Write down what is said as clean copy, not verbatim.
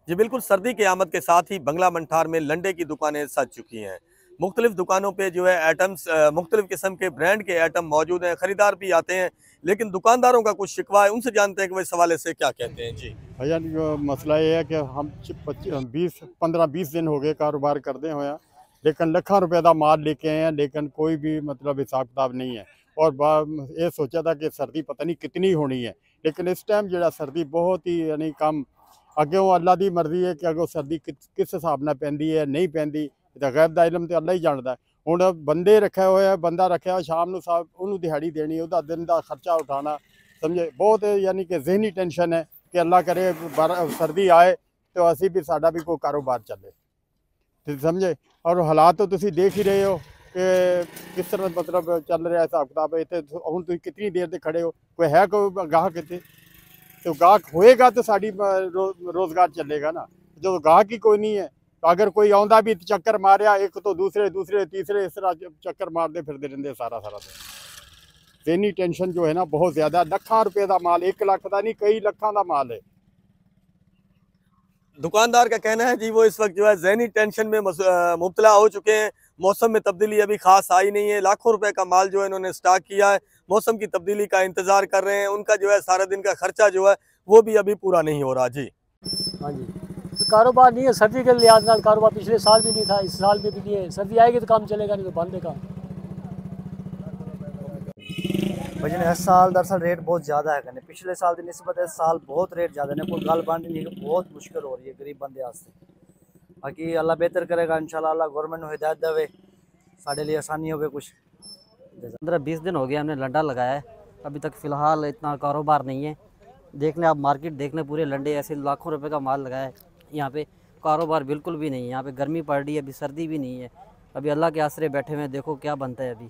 जी बिल्कुल, सर्दी की आमद के साथ ही बंगला मंठार में लंडे की दुकानें सज चुकी हैं। मुख्तलिफ दुकानों पे जो है आइटम्स मुख्तलिफ किस्म के ब्रांड के आइटम मौजूद हैं, खरीदार भी आते हैं, लेकिन दुकानदारों का कुछ शिकवा है, उनसे जानते हैं कि वो इस हवाले से क्या कहते हैं। जी। भैया जो मसला ये है कि हम 20 दिन हो गए कारोबार करते हुए, लेकिन लाखों रुपए का माल लेके आए हैं, लेकिन कोई भी मतलब हिसाब किताब नहीं है। और ये सोचा था कि सर्दी पता नहीं कितनी होनी है, लेकिन इस टाइम जो सर्दी बहुत ही यानी कम। अगे अल्लाह की मर्जी है कि अगों सर्दी किस हिसाब न पैंदी है नहीं पैंदी, तो गैब का इलम तो अल्लाह ही जानता है। हुण बंदे रखे हुए है, बंदा रखा शाम को साहब उन्होंने दिहाड़ी देनी, वह दिन का खर्चा उठाना, समझे बहुत यानी कि जहनी टेंशन है कि अल्लाह करे सर्दी आए तो असी भी साडा भी कोई कारोबार चले, तो समझे। और हालात तो तुम देख ही रहे हो कि किस तरह मतलब चल रहा है हिसाब किताब। इतने हूँ तुम कितनी देर से खड़े हो, कोई है कोई गाहक इतने, तो गाहक होएगा तो साड़ी रोज़गार चलेगा ना। जो गाहक ही कोई नहीं है, तो अगर कोई आंदा भी चक्कर मारिया एक तो दूसरे दूसरे तीसरे इस तरह चक्कर मारते फिरते रहते सारा सारा दिन। जहनी टेंशन जो है ना बहुत ज़्यादा। लाखों रुपए का माल, 1 लाख का नहीं कई लाखों का माल है। दुकानदार का कहना है जी वो इस वक्त जो है ज़हनी टेंशन में मुब्तला हो चुके हैं। मौसम में तब्दीली अभी खास आई नहीं है, लाखों रुपए का माल जो है इन्होंने स्टॉक किया है, मौसम की तब्दीली का इंतजार कर रहे हैं। उनका जो है सारा दिन का खर्चा जो है वो भी अभी पूरा नहीं हो रहा। जी हाँ जी, तो कारोबार नहीं है सर्दी के लिहाज नाल। कारोबार पिछले साल भी नहीं था, इस साल भी नहीं है। सर्दी आएगी तो काम चलेगा, नहीं तो बंद है काम। वजन इस साल दरअसल रेट बहुत ज़्यादा है कने पिछले साल की निस्बत इस साल बहुत रेट ज़्यादा ने। कोई गल बन नहीं, बहुत मुश्किल हो रही है गरीब बंदे वास्ते। बाकी अल्लाह बेहतर करेगा इंशाल्लाह। अल्लाह गवर्नमेंट हिदायत देवे, साढ़े लिए आसानी होगी कुछ। 15-20 दिन हो गए हमने लंडा लगाया है, अभी तक फ़िलहाल इतना कारोबार नहीं है। देख लें आप, मार्केट देख लें, पूरे लंडे ऐसे लाखों रुपए का माल लगाया है। यहाँ पे कारोबार बिल्कुल भी नहीं है। यहाँ पे गर्मी पड़ रही है, अभी सर्दी भी नहीं है। अभी अल्लाह के आसरे बैठे हुए हैं, देखो क्या बनता है अभी।